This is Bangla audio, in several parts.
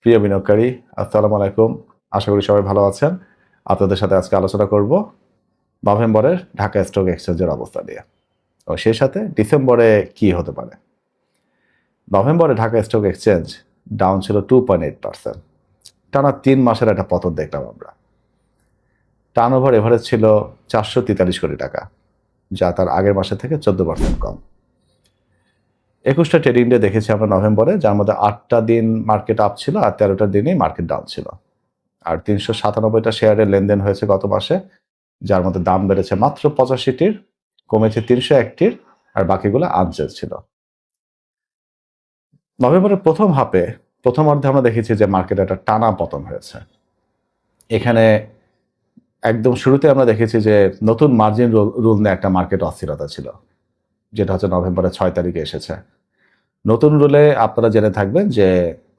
প্রিয় বিনিয়োগকারী, আসসালামু আলাইকুম। আশা করি সবাই ভালো আছেন। আপনাদের সাথে আজকে আলোচনা করব নভেম্বরের ঢাকা স্টক এক্সচেঞ্জের অবস্থা নিয়ে। ও সেই সাথে ডিসেম্বরে কি হতে পারে। নভেম্বরে ঢাকা স্টক এক্সচেঞ্জ ডাউন ছিল 2.8%। টানা 3 মাসের একটা পতন দেখলাম আমরা। টার্নওভার এভারেজ ছিল 443 কোটি টাকা, যা তার আগের মাসের থেকে 14% কম। 21টা ট্রেডিং ডে দেখেছি আমরা নভেম্বরে, যার মধ্যে 8টা দিন মার্কেট আপ ছিল আর 13টা দিনই মার্কেট ডাউন ছিল। আর 397টা শেয়ারের লেনদেন হয়েছে গত মাসে, যার মধ্যে দাম বেড়েছে মাত্র 85টির, কমেছে 301টির, আর বাকিগুলো আনচেঞ্জ ছিল। নভেম্বরের প্রথম অর্ধে আমরা দেখেছি যে মার্কেটে একটা টানা পতন হয়েছে। এখানে একদম শুরুতে আমরা দেখেছি যে নতুন মার্জিন রুল নিয়ে একটা মার্কেট অস্থিরতা ছিল, যেটা হচ্ছে নভেম্বরের 6 তারিখে এসেছে। নতুন রুলে আপনারা জেনে থাকবেন যে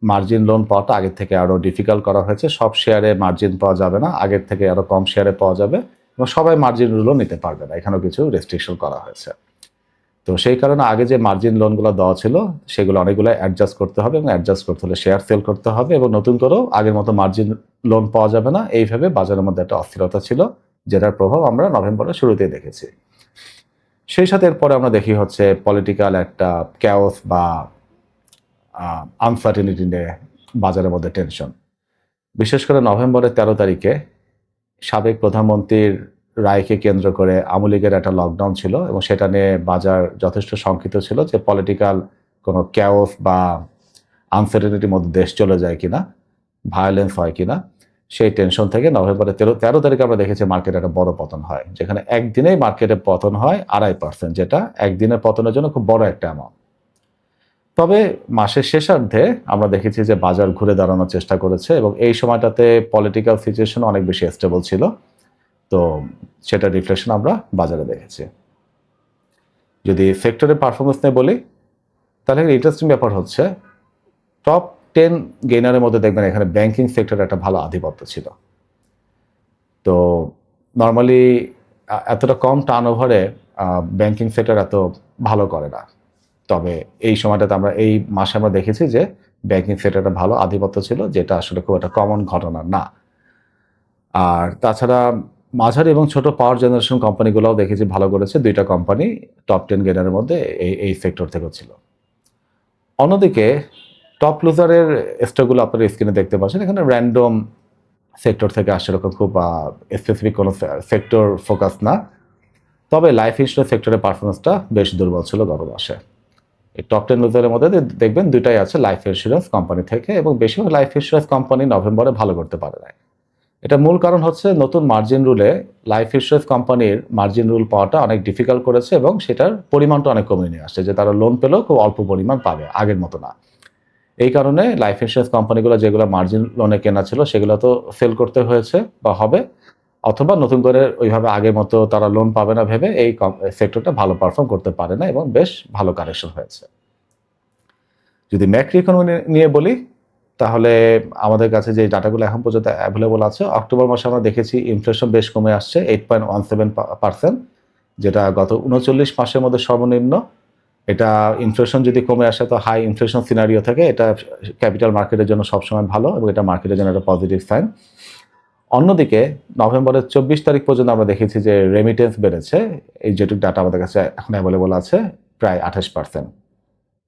মার্জিন লোন পাওয়াটা আগের থেকে আরও ডিফিকাল্ট করা হয়েছে। সব শেয়ারে মার্জিন পাওয়া যাবে না, আগের থেকে আরও কম শেয়ারে পাওয়া যাবে, এবং সবাই মার্জিন রুলও নিতে পারবে না, এখানেও কিছু রেস্ট্রিকশন করা হয়েছে। তো সেই কারণে আগে যে মার্জিন লোনগুলো দেওয়া ছিল সেগুলো অনেকগুলো অ্যাডজাস্ট করতে হবে, এবং অ্যাডজাস্ট করতে হলে শেয়ার সেল করতে হবে, এবং নতুন করেও আগের মতো মার্জিন লোন পাওয়া যাবে না। এইভাবে বাজারের মধ্যে একটা অস্থিরতা ছিল, যেটার প্রভাব আমরা নভেম্বরের শুরুতেই দেখেছি। সেই সাথে এরপরে আমরা দেখি হচ্ছে পলিটিক্যাল একটা ক্যাওস বা আনসার্টেনিটি নিয়ে বাজারের মধ্যে টেনশন। বিশেষ করে নভেম্বরের 13 তারিখে সাবেক প্রধানমন্ত্রীর রায়কে কেন্দ্র করে আওয়ামী লীগের একটা লকডাউন ছিল, এবং সেটা নিয়ে বাজার যথেষ্ট শঙ্কিত ছিল যে পলিটিক্যাল কোনো ক্যাওস বা আনসার্টেনিটির মধ্যে দেশ চলে যায় কিনা, ভায়োলেন্স হয় কিনা। সেই টেনশন থেকে নভেম্বরের 13 তারিখে আমরা দেখেছি মার্কেটে একটা বড় পতন হয়, যেখানে একদিনেই মার্কেটে পতন হয় 2.5%, যেটা একদিনের পতনের জন্য খুব বড় একটা অ্যামাউন্ট। তবে মাসের শেষার্ধে আমরা দেখেছি যে বাজার ঘুরে দাঁড়ানোর চেষ্টা করেছে, এবং এই সময়টাতে পলিটিক্যাল সিচুয়েশন অনেক বেশি স্টেবল ছিল। তো সেটা রিফ্লেকশন আমরা বাজারে দেখেছি। যদি সেক্টরের পারফরমেন্স নিয়ে বলি, তাহলে ইন্টারেস্টিং ব্যাপার হচ্ছে টপ 10 গেইনারের মধ্যে দেখবেন এখানে ব্যাংকিং সেক্টরে একটা ভালো আধিপত্য ছিল। তো নর্মালি এতটা কম টার্নওভারে ব্যাংকিং সেক্টর এত ভালো করে না। তবে এই সময়টাতে এই মাসে আমরা দেখেছি যে ব্যাংকিং সেক্টরটা ভালো আধিপত্য ছিল, যেটা আসলে খুব একটা কমন ঘটনা না। আর তাছাড়া মাঝারি এবং ছোট পাওয়ার জেনারেশন কোম্পানিগুলোও দেখেছি ভালো করেছে। 2টা কোম্পানি টপ 10 গেইনারের মধ্যে এই সেক্টর থেকেও ছিল। অন্যদিকে টপ লুজারের স্টকগুলো আপনারা স্ক্রিনে দেখতে পাচ্ছেন। এখানে র্যান্ডম সেক্টর থেকে আসছে, এরকম খুব স্পেসিফিক কোনো সেক্টর ফোকাস না। তবে লাইফ ইন্স্যুরেন্স সেক্টরের পারফরমেন্সটা বেশ দুর্বল ছিল গত মাসে। এই টপ 10 লুজারের মধ্যে দেখবেন 2টাই আছে লাইফ ইন্স্যুরেন্স কোম্পানি থেকে, এবং বেশিরভাগ লাইফ ইন্স্যুরেন্স কোম্পানি নভেম্বরে ভালো করতে পারে নাই। এটা মূল কারণ হচ্ছে নতুন মার্জিন রুলে লাইফ ইন্স্যুরেন্স কোম্পানির মার্জিন রুল পাওয়াটা অনেক ডিফিকাল্ট করেছে, এবং সেটার পরিমাণটা অনেক কমিয়ে নিয়ে আসছে, যে তারা লোন পেলেও খুব অল্প পরিমাণ পাবে, আগের মতো না। এই কারণে লাইফ ইন্স্যুরেন্স কোম্পানিগুলো যেগুলো মার্জিন লোনে কেনা ছিল সেগুলো তো সেল করতে হয়েছে বা হবে, অথবা নতুন করে ওইভাবে আগের মতো তারা লোন পাবে না ভেবে এই সেক্টরটা ভালো পারফর্ম করতে পারে না, এবং বেশ ভালো কারেকশন হয়েছে। যদি ম্যাক্রো ইকোনমি নিয়ে বলি, তাহলে আমাদের কাছে যে ডাটাগুলো এখন পর্যন্ত অ্যাভেলেবল আছে, অক্টোবর মাসে আমরা দেখেছি ইনফ্লেশন বেশ কমে আসছে 8.17%, যেটা গত 39 মাসের মধ্যে সর্বনিম্ন। এটা ইনফ্লেশন যদি কমে আসে তো হাই ইনফ্লেশন সিনারিও থেকে এটা ক্যাপিটাল মার্কেটের জন্য সবসময় ভালো, এবং এটা মার্কেটের জন্য একটা পজিটিভ সাইন। অন্যদিকে নভেম্বরের 24 তারিখ পর্যন্ত আমরা দেখেছি যে রেমিটেন্স বেড়েছে, এই যেটুকু ডাটা আমাদের কাছে এখন অ্যাভেলেবল আছে, প্রায় 28%।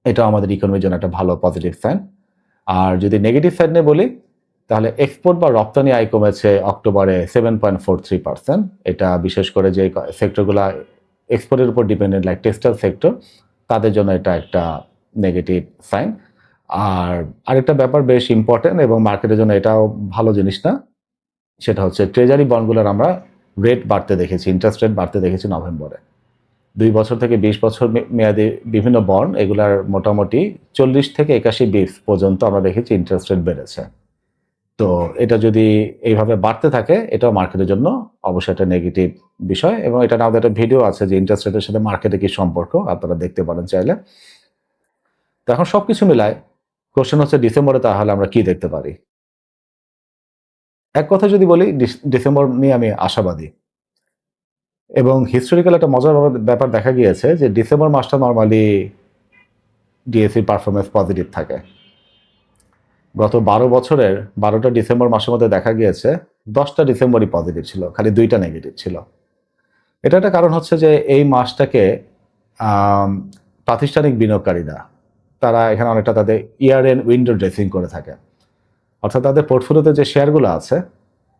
এটাও আমাদের ইকোনমির জন্য একটা ভালো পজিটিভ সাইন। আর যদি নেগেটিভ সাইড নিয়ে বলি, তাহলে এক্সপোর্ট বা রপ্তানি আয় কমেছে অক্টোবরে 7.43%। এটা বিশেষ করে যে সেক্টরগুলো এক্সপোর্টের উপর ডিপেন্ডেন্ট, লাইক টেক্সটাইল সেক্টর, তাদের জন্য এটা একটা নেগেটিভ সাইন। আর আরেকটা ব্যাপার বেশ ইম্পর্টেন্ট, এবং মার্কেটের জন্য এটাও ভালো জিনিস না, সেটা হচ্ছে ট্রেজারি বন্ডগুলোর আমরা রেট বাড়তে দেখেছি, ইন্টারেস্ট রেট বাড়তে দেখেছি নভেম্বরে। 2 বছর থেকে 20 বছর মেয়াদি বিভিন্ন বন্ড, এগুলার মোটামুটি 40 থেকে 81 বিপস পর্যন্ত আমরা দেখেছি ইন্টারেস্ট রেট বেড়েছে। তো এটা যদি এইভাবে বাড়তে থাকে, এটাও মার্কেটের জন্য অবশ্যই একটা নেগেটিভ বিষয়, এবং এটা আমাদের একটা ভিডিও আছে যে ইন্টারেস্ট রেটের সাথে মার্কেটে কি সম্পর্ক, আপনারা দেখতে পারেন চাইলে। তো এখন সবকিছু মিলায় কোশ্চেন হচ্ছে ডিসেম্বরে তাহলে আমরা কি দেখতে পারি। এক কথা যদি বলি, ডিসেম্বর নিয়ে আমি আশাবাদী, এবং হিস্টোরিক্যাল একটা মজার ব্যাপার দেখা গিয়েছে যে ডিসেম্বর মাসটা নর্মালি ডিএসসির পারফরমেন্স পজিটিভ থাকে। গত 12 বছরের 12টা ডিসেম্বর মাসের মধ্যে দেখা গিয়েছে 10টা ডিসেম্বরই পজিটিভ ছিল, খালি 2টা নেগেটিভ ছিল। এটা একটা কারণ হচ্ছে যে এই মাসটাকে প্রাতিষ্ঠানিক বিনিয়োগকারীরা তারা এখানে অনেকটা তাদের ইয়ার এন্ড উইন্ডো ড্রেসিং করে থাকে। অর্থাৎ তাদের পোর্টফোলিওতে যে শেয়ারগুলো আছে,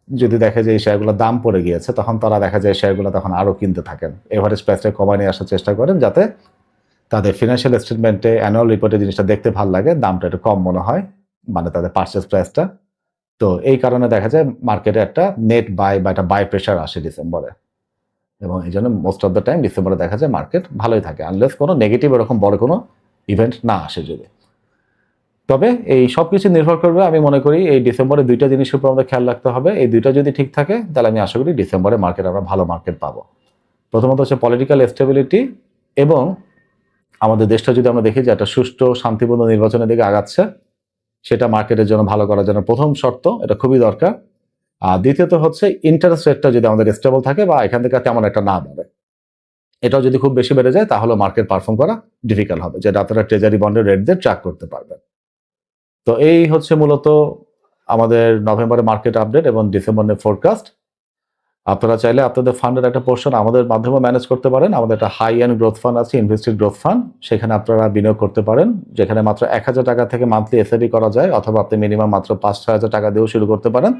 যদি দেখে যে এই শেয়ারগুলোর দাম পড়ে গিয়েছে, তখন তারা দেখা যায় শেয়ারগুলো তখন আরও কিনতে থাকেন। এভারেজ প্রাইসটা কমায় নিয়ে আসার চেষ্টা করেন, যাতে তাদের ফিনান্সিয়াল স্টেটমেন্টে, অ্যানুয়াল রিপোর্টে জিনিসটা দেখতে ভালো লাগে, দামটা একটু কম মনে হয়, মানে তাদের পারচেস প্রাইসটা। তো এই কারণে দেখা যায় মার্কেটে একটা নেট বাই বা একটা বাই প্রেশার আসে ডিসেম্বরে, এবং এই জন্য মোস্ট অফ দ্য টাইম ডিসেম্বরে দেখা যায় মার্কেট ভালোই থাকে, আনলেস কোনো নেগেটিভ এরকম বড় কোনো ইভেন্ট না আসে যদি। তবে এই সব কিছু নির্ভর করবে, আমি মনে করি এই ডিসেম্বরে 2টা জিনিসের উপর আমাদের খেয়াল রাখতে হবে। এই 2টা যদি ঠিক থাকে, তাহলে আমি আশা করি ডিসেম্বরে মার্কেট আমরা ভালো মার্কেট পাবো। প্রথমত হচ্ছে পলিটিক্যাল স্টেবিলিটি, এবং আমাদের দেশটা যদি আমরা দেখি যে একটা সুষ্ঠু শান্তিপূর্ণ নির্বাচনের দিকে আগাচ্ছে, সেটা মার্কেটের জন্য ভালো করার জন্য প্রথম শর্ত, এটা খুবই দরকার। আর দ্বিতীয়ত হচ্ছে ইন্টারেস্ট রেটটা যদি আমাদের স্টেবল থাকে বা এখান থেকে তেমন একটা না বাড়ে। এটাও যদি খুব বেশি বেড়ে যায়, তাহলে মার্কেট পারফর্ম করা ডিফিকাল্ট হবে, যেটা আপনারা ট্রেজারি বন্ডের রেট দিয়ে ট্র্যাক করতে পারবেন। তো এই হচ্ছে মূলত আমাদের নভেম্বরের মার্কেট আপডেট এবং ডিসেম্বরের ফোরকাস্ট। আপনারা চাইলে আপনাদের ফান্ডের একটা পোর্শন আমাদের মাধ্যমে ম্যানেজ করতে পারেন। আমাদের একটা হাই এন্ড গ্রোথ ফান্ড আছে, ইনভেস্টেড গ্রোথ ফান্ড, সেখানে আপনারা বিনিয়োগ করতে পারেন, যেখানে মাত্র 1000 টাকা থেকে মান্থলি এসআইপি করা যায়, অথবা আপনি মিনিমাম মাত্র 5-6 হাজার টাকা দিয়েও শুরু করতে পারেন।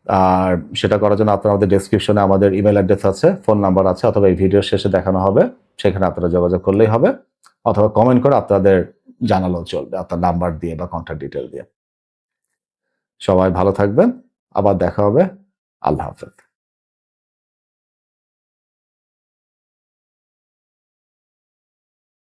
আর সেটা করার জন্য আপনার আমাদের ডেসক্রিপশনে আমাদের ইমেল অ্যাড্রেস আছে, ফোন নাম্বার আছে, অথবা এই ভিডিওর শেষে দেখানো হবে, সেখানে আপনারা যোগাযোগ করলেই হবে, অথবা কমেন্ট করে আপনাদের জানালেও চলবে, আপনার নাম্বার দিয়ে বা কন্ট্যাক্ট ডিটেল দিয়ে। সবাই ভালো থাকবেন, আবার দেখা হবে। আল্লাহ হাফেজ।